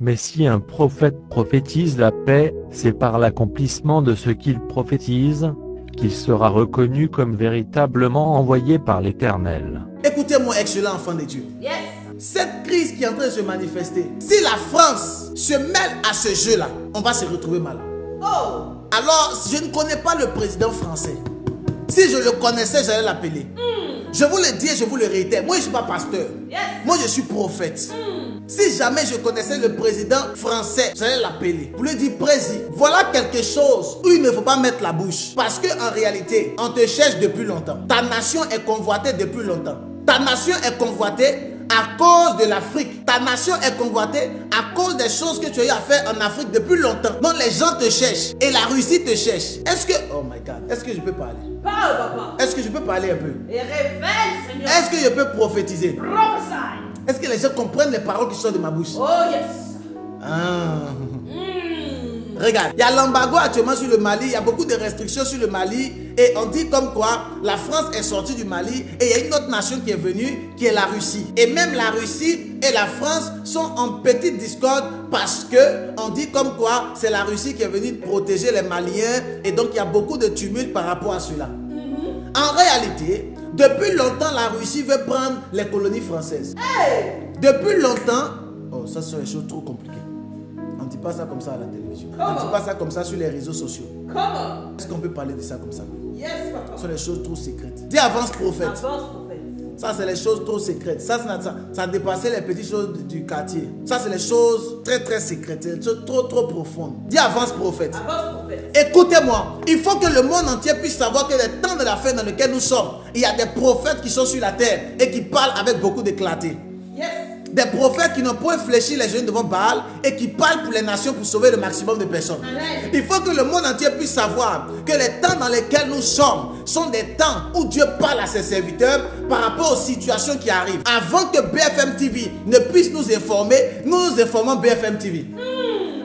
Mais si un prophète prophétise la paix, c'est par l'accomplissement de ce qu'il prophétise, qu'il sera reconnu comme véritablement envoyé par l'Éternel. Écoutez-moi, excellent enfant de Dieu. Yes. Cette crise qui est en train de se manifester, si la France se mêle à ce jeu-là, on va se retrouver mal. Oh. Alors, je ne connais pas le président français. Si je le connaissais, j'allais l'appeler. Je vous le dis et je vous le réitère. Moi, je ne suis pas pasteur. Yes. Moi, je suis prophète. Si jamais je connaissais le président français, j'allais l'appeler. Pour lui dire, président, voilà quelque chose où il ne faut pas mettre la bouche. Parce qu'en réalité, on te cherche depuis longtemps. Ta nation est convoitée depuis longtemps. Ta nation est convoitée à cause de l'Afrique. Ta nation est convoitée à cause des choses que tu as eu à faire en Afrique depuis longtemps. Donc les gens te cherchent et la Russie te cherche. Est-ce que... Oh my God. Est-ce que je peux parler? Parle, papa. Est-ce que je peux parler un peu? Et révèle, Seigneur. Est-ce que je peux prophétiser? Prophesy. Est-ce que les gens comprennent les paroles qui sortent de ma bouche? Oh, yes. Ah. Regarde, il y a l'embargo actuellement sur le Mali, il y a beaucoup de restrictions sur le Mali et on dit comme quoi la France est sortie du Mali et il y a une autre nation qui est venue, qui est la Russie. Et même la Russie et la France sont en petite discorde parce que on dit comme quoi c'est la Russie qui est venue protéger les Maliens et donc il y a beaucoup de tumulte par rapport à cela. En réalité, depuis longtemps la Russie veut prendre les colonies françaises. Hey. Depuis longtemps, oh ça sont des choses trop compliquées. On ne dit pas ça comme ça à la télévision. On ne dit pas ça comme ça sur les réseaux sociaux. Comment? Est-ce qu'on peut parler de ça comme ça? Yes, papa. Ce sont des choses trop secrètes. Dis avance prophète. Avance, prophète. Ça c'est les choses trop secrètes. Ça dépassait les petites choses du quartier. Ça c'est les choses très très secrètes. Les choses trop profondes. Dis avance prophète. Avance, prophète. Écoutez-moi. Il faut que le monde entier puisse savoir que les temps de la fin dans lequel nous sommes, il y a des prophètes qui sont sur la terre et qui parlent avec beaucoup de clarté. Yes. Des prophètes qui n'ont point fléchi les genoux devant Baal et qui parlent pour les nations pour sauver le maximum de personnes. Amen. Il faut que le monde entier puisse savoir que les temps dans lesquels nous sommes sont des temps où Dieu parle à ses serviteurs par rapport aux situations qui arrivent. Avant que BFM TV ne puisse nous informer, nous nous informons BFM TV.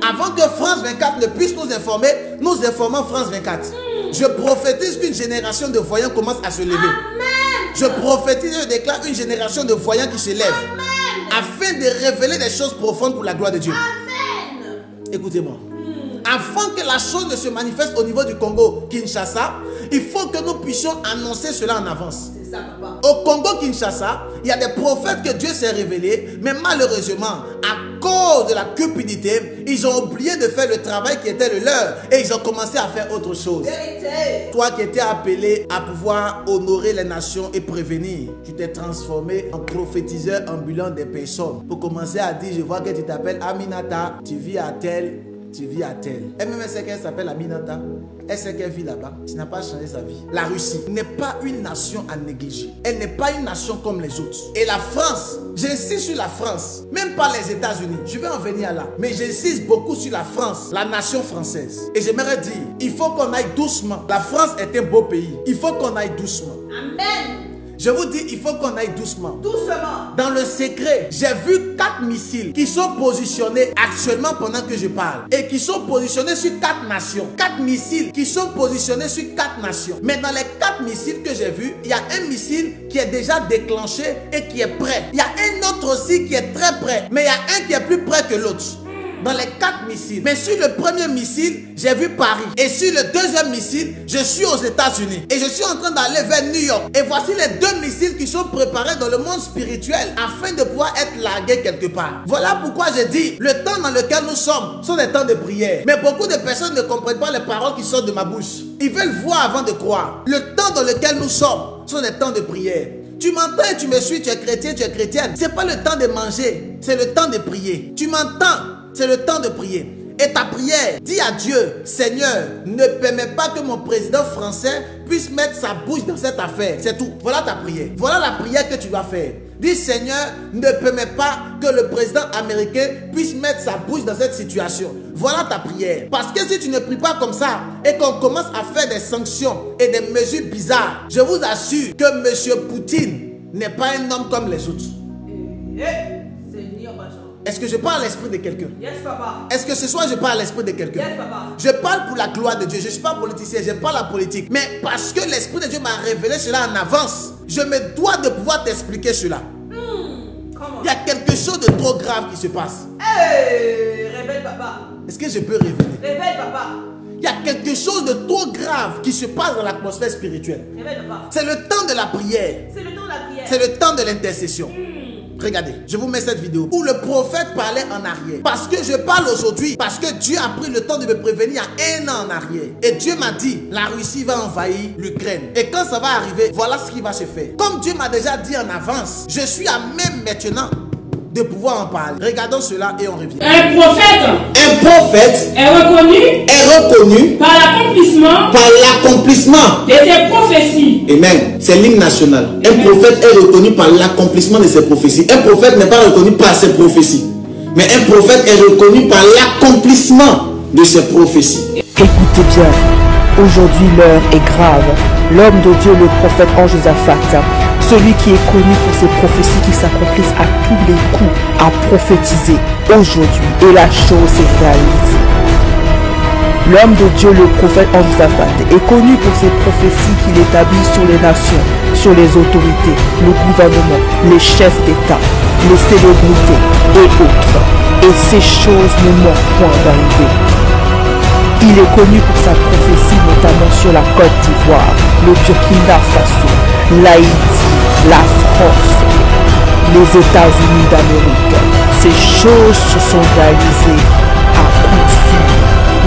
Avant que France 24 ne puisse nous informer, nous informons France 24. Je prophétise qu'une génération de voyants commence à se lever. Amen. Je prophétise et je déclare une génération de voyants qui se lève. Amen. Afin de révéler des choses profondes pour la gloire de Dieu. Amen. Écoutez-moi. Avant que la chose ne se manifeste au niveau du Congo, Kinshasa, il faut que nous puissions annoncer cela en avance. C'est ça, papa. Au Congo, Kinshasa, il y a des prophètes que Dieu s'est révélé, mais malheureusement, à cause de la cupidité, ils ont oublié de faire le travail qui était le leur et ils ont commencé à faire autre chose. Vérité. Toi qui étais appelé à pouvoir honorer les nations et prévenir, tu t'es transformé en prophétiseur ambulant des personnes. Pour commencer à dire, je vois que tu t'appelles Aminata, tu vis à tel, tu vis à tel. Elle-même, elle sait qu'elle s'appelle Aminata. Elle sait qu'elle vit là-bas. Tu n'as pas changé sa vie. La Russie n'est pas une nation à négliger. Elle n'est pas une nation comme les autres. Et la France, j'insiste sur la France. Même pas les États-Unis. Je vais en venir là. Mais j'insiste beaucoup sur la France, la nation française. Et j'aimerais dire, il faut qu'on aille doucement. La France est un beau pays. Il faut qu'on aille doucement. Amen. Je vous dis, il faut qu'on aille doucement. Doucement. Dans le secret, j'ai vu 4 missiles qui sont positionnés actuellement pendant que je parle. Et qui sont positionnés sur 4 nations. 4 missiles qui sont positionnés sur 4 nations. Mais dans les 4 missiles que j'ai vus, il y a un missile qui est déjà déclenché et qui est prêt. Il y a un autre aussi qui est très prêt. Mais il y a un qui est plus prêt que l'autre. Dans les 4 missiles. Mais sur le premier missile, j'ai vu Paris. Et sur le deuxième missile, je suis aux États-Unis. Et je suis en train d'aller vers New York. Et voici les 2 missiles qui sont préparés dans le monde spirituel afin de pouvoir être largués quelque part. Voilà pourquoi je dis, le temps dans lequel nous sommes sont des temps de prière. Mais beaucoup de personnes ne comprennent pas les paroles qui sortent de ma bouche. Ils veulent voir avant de croire. Le temps dans lequel nous sommes sont des temps de prière. Tu m'entends et tu me suis, tu es chrétien, tu es chrétienne. Ce n'est pas le temps de manger, c'est le temps de prier. Tu m'entends? C'est le temps de prier. Et ta prière, dis à Dieu, Seigneur, ne permets pas que mon président français puisse mettre sa bouche dans cette affaire. C'est tout. Voilà ta prière. Voilà la prière que tu dois faire. Dis, Seigneur, ne permets pas que le président américain puisse mettre sa bouche dans cette situation. Voilà ta prière. Parce que si tu ne pries pas comme ça et qu'on commence à faire des sanctions et des mesures bizarres, je vous assure que M. Poutine n'est pas un homme comme les autres. Est-ce que je parle à l'esprit de quelqu'un? Yes, papa. Est-ce que ce soir je parle à l'esprit de quelqu'un? Yes, papa. Je parle pour la gloire de Dieu. Je ne suis pas politicien, je parle la politique. Mais parce que l'esprit de Dieu m'a révélé cela en avance, je me dois de pouvoir t'expliquer cela. Il y a quelque chose de trop grave qui se passe. Hey. papa. Est-ce que je peux révéler? Réveille, papa. Il y a quelque chose de trop grave qui se passe dans l'atmosphère spirituelle. Réveille, papa. C'est le temps de la prière. C'est le temps de la prière. C'est le temps de l'intercession. Regardez, je vous mets cette vidéo où le prophète parlait en arrière. Parce que je parle aujourd'hui, parce que Dieu a pris le temps de me prévenir il y a 1 an en arrière. Et Dieu m'a dit, la Russie va envahir l'Ukraine. Et quand ça va arriver, voilà ce qui va se faire. Comme Dieu m'a déjà dit en avance, je suis à même maintenant de pouvoir en parler. Regardons cela et on revient. Un prophète est reconnu reconnu par l'accomplissement de ses prophéties. Amen. C'est l'hymne national. Un prophète est reconnu par l'accomplissement de ses prophéties. Un prophète n'est pas reconnu par ses prophéties, mais un prophète est reconnu par l'accomplissement de ses prophéties. Écoutez bien, aujourd'hui l'heure est grave. L'homme de Dieu, le prophète Josaphat, celui qui est connu pour ses prophéties qui s'accomplissent à tous les coups, a prophétisé aujourd'hui et la chose s'est réalisée. L'homme de Dieu, le prophète Josaphat, est connu pour ses prophéties qu'il établit sur les nations, sur les autorités, le gouvernement, les chefs d'État, les célébrités et autres. Et ces choses ne manquent point d'arriver. Il est connu pour sa prophétie notamment sur la Côte d'Ivoire, le Burkina Faso, l'Haïti, la France, les États-Unis d'Amérique. Ces choses se sont réalisées à coup sûr.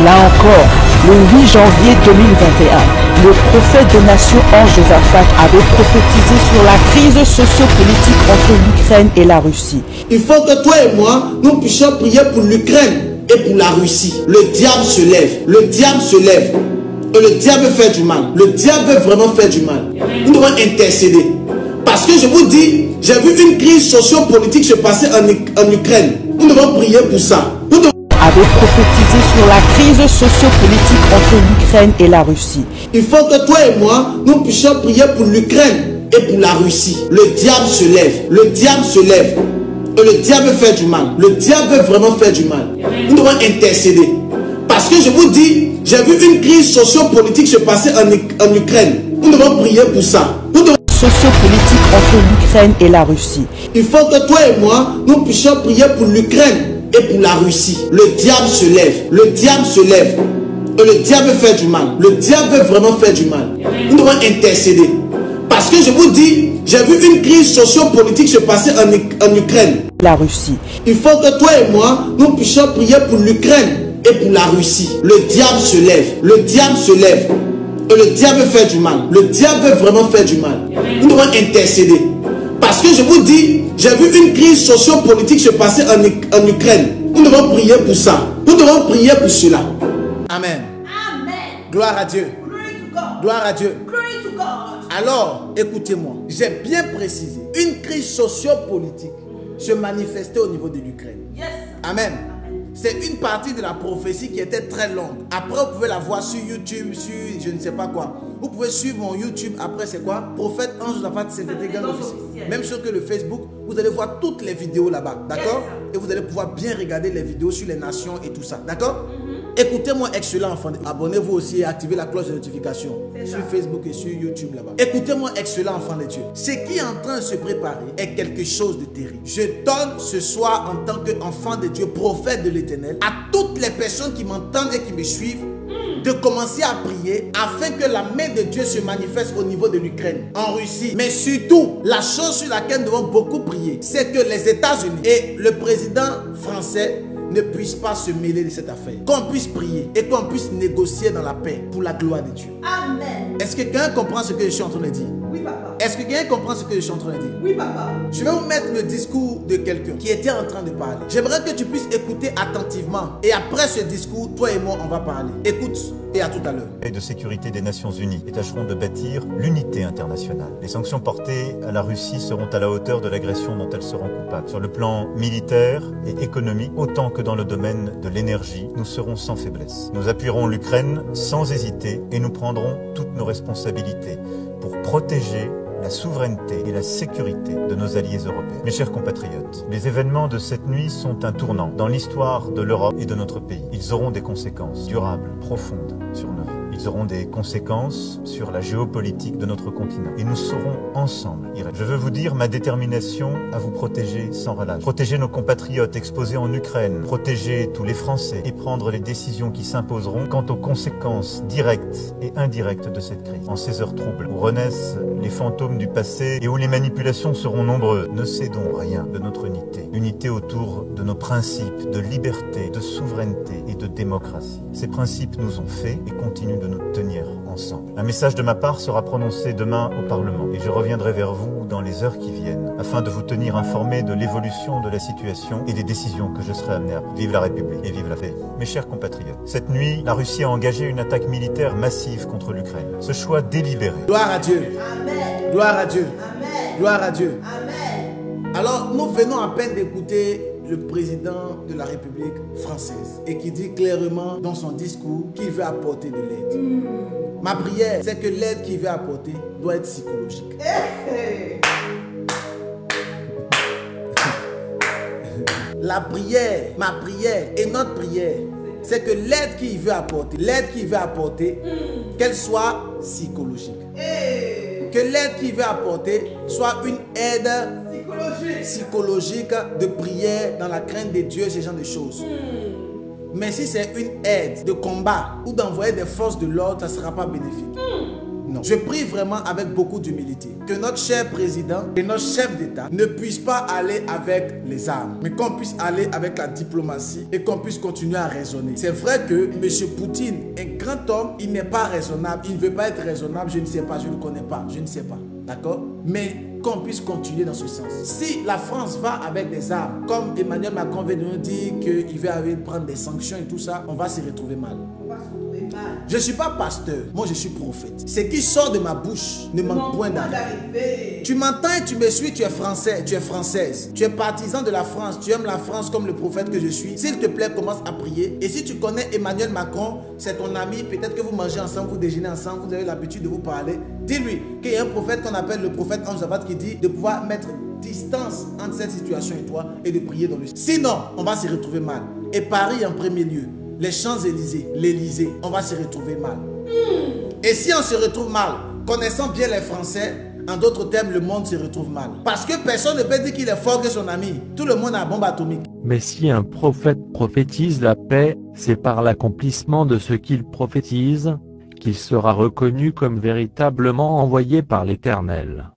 Là encore, le 8 janvier 2021, le prophète des nations Josaphat avait prophétisé sur la crise socio-politique entre l'Ukraine et la Russie. Il faut que toi et moi, nous puissions prier pour l'Ukraine et pour la Russie. Le diable se lève. Le diable se lève. Et le diable fait du mal. Le diable veut vraiment faire du mal. Nous devons intercéder. Parce que je vous dis, j'ai vu une crise socio-politique se passer en Ukraine. Nous devons prier pour ça. Nous devons avait prophétisé sur la crise socio-politique entre l'Ukraine et la Russie. Il faut que toi et moi, nous puissions prier pour l'Ukraine et pour la Russie. Le diable se lève. Le diable se lève. Et le diable fait du mal. Le diable veut vraiment faire du mal. Nous devons intercéder. Parce que je vous dis, j'ai vu une crise socio-politique se passer en Ukraine. Nous devons prier pour ça. Nous devons socio-politique entre l'Ukraine et la Russie. Il faut que toi et moi, nous puissions prier pour l'Ukraine et pour la Russie. Le diable se lève. Le diable se lève. Et le diable fait du mal. Le diable veut vraiment faire du mal. Nous devons intercéder. Parce que je vous dis, j'ai vu une crise socio-politique se passer en Ukraine. La Russie. Il faut que toi et moi, nous puissions prier pour l'Ukraine et pour la Russie. Le diable se lève. Le diable se lève. Et le diable fait du mal. Le diable veut vraiment faire du mal. Nous devons intercéder. Parce que je vous dis, j'ai vu une crise socio-politique se passer en Ukraine. Nous devons prier pour ça. Nous devons prier pour cela. Amen. Amen. Gloire à Dieu. Glory to God. Gloire à Dieu. Glory to God. Alors, écoutez-moi. J'ai bien précisé. Une crise socio-politique se manifestait au niveau de l'Ukraine. Yes. Amen. C'est une partie de la prophétie qui était très longue. Après, vous pouvez la voir sur YouTube, sur je ne sais pas quoi. Vous pouvez suivre mon YouTube. Après, c'est quoi? Prophète Josaphat, c'est gang officiel. Même sur que le Facebook, vous allez voir toutes les vidéos là-bas. D'accord? Et vous allez pouvoir bien regarder les vidéos sur les nations et tout ça. D'accord? Écoutez-moi, excellent enfant. Abonnez-vous aussi et activez la cloche de notification sur Facebook et sur YouTube là-bas. Écoutez-moi, excellent enfant de Dieu. Ce qui est en train de se préparer est quelque chose de terrible. Je donne ce soir en tant qu'enfant de Dieu, prophète de l'Éternel, à toutes les personnes qui m'entendent et qui me suivent, de commencer à prier afin que la main de Dieu se manifeste au niveau de l'Ukraine, en Russie. Mais surtout, la chose sur laquelle nous devons beaucoup prier, c'est que les États-Unis et le président français ne puissent pas se mêler de cette affaire. Qu'on puisse prier et qu'on puisse négocier dans la paix pour la gloire de Dieu. Amen. Est-ce que quelqu'un comprend ce que je suis en train de dire? Oui, papa. Est-ce que quelqu'un comprend ce que je suis en train de dire? Oui, papa. Je vais vous mettre le discours de quelqu'un qui était en train de parler. J'aimerais que tu puisses écouter attentivement. Et après ce discours, toi et moi, on va parler. Écoute et à tout à l'heure. Et de sécurité des Nations Unies et tâcheront de bâtir l'unité internationale. Les sanctions portées à la Russie seront à la hauteur de l'agression dont elle se rend coupable. Sur le plan militaire et économique, autant que dans le domaine de l'énergie, nous serons sans faiblesse. Nous appuierons l'Ukraine sans hésiter et nous prendrons toutes nos responsabilités pour protéger la souveraineté et la sécurité de nos alliés européens. Mes chers compatriotes, les événements de cette nuit sont un tournant dans l'histoire de l'Europe et de notre pays. Ils auront des conséquences durables, profondes sur nos vies. Ils auront des conséquences sur la géopolitique de notre continent. Et nous saurons ensemble y répondre. Je veux vous dire ma détermination à vous protéger sans relâche. Protéger nos compatriotes exposés en Ukraine, protéger tous les Français et prendre les décisions qui s'imposeront quant aux conséquences directes et indirectes de cette crise. En ces heures troubles, où renaissent les fantômes du passé et où les manipulations seront nombreuses, ne cédons rien de notre unité. Unité autour de nos principes de liberté, de souveraineté et de démocratie. Ces principes nous ont fait et continuent de nous tenir ensemble. Un message de ma part sera prononcé demain au Parlement et je reviendrai vers vous dans les heures qui viennent afin de vous tenir informés de l'évolution de la situation et des décisions que je serai amené à prendre. Vive la République et vive la paix. Mes chers compatriotes, cette nuit, la Russie a engagé une attaque militaire massive contre l'Ukraine. Ce choix délibéré. Gloire à Dieu. Amen. Gloire à Dieu. Amen. Gloire à Dieu. Amen. Alors, nous venons à peine d'écouter le président de la République française et qui dit clairement dans son discours qu'il veut apporter de l'aide. Ma prière, c'est que l'aide qu'il veut apporter doit être psychologique. La prière, ma prière et notre prière, c'est que l'aide qu'il veut apporter, qu'elle soit psychologique. Que l'aide qu'il veut apporter soit une aide psychologique de prière dans la crainte de Dieu, ce genre de choses. Mais si c'est une aide de combat ou d'envoyer des forces de l'ordre, ça ne sera pas bénéfique. Non. Je prie vraiment avec beaucoup d'humilité que notre cher président et notre chef d'État ne puissent pas aller avec les armes, mais qu'on puisse aller avec la diplomatie et qu'on puisse continuer à raisonner. C'est vrai que M. Poutine, un grand homme, il n'est pas raisonnable, il ne veut pas être raisonnable, je ne sais pas, je ne connais pas, je ne sais pas. D'accord? Mais qu'on puisse continuer dans ce sens. Si la France va avec des armes, comme Emmanuel Macron vient de nous dire qu'il veut aller prendre des sanctions et tout ça, on va se retrouver mal. Je ne suis pas pasteur, moi je suis prophète. Ce qui sort de ma bouche ne manque point d'arrivée. Tu m'entends et tu me suis, tu es français, tu es française. Tu es partisan de la France, tu aimes la France comme le prophète que je suis. S'il te plaît, commence à prier. Et si tu connais Emmanuel Macron, c'est ton ami, peut-être que vous mangez ensemble, vous déjeunez ensemble, vous avez l'habitude de vous parler. Dis-lui qu'il y a un prophète qu'on appelle le prophète Ange Zavat qui dit de pouvoir mettre distance entre cette situation et toi et de prier dans le ciel. Sinon, on va se retrouver mal. Et Paris en premier lieu. Les Champs-Élysées, l'Élysée, on va se retrouver mal. Et si on se retrouve mal, connaissant bien les Français, en d'autres termes, le monde se retrouve mal. Parce que personne ne peut dire qu'il est fort que son ami. Tout le monde a la bombe atomique. Mais si un prophète prophétise la paix, c'est par l'accomplissement de ce qu'il prophétise, qu'il sera reconnu comme véritablement envoyé par l'Éternel.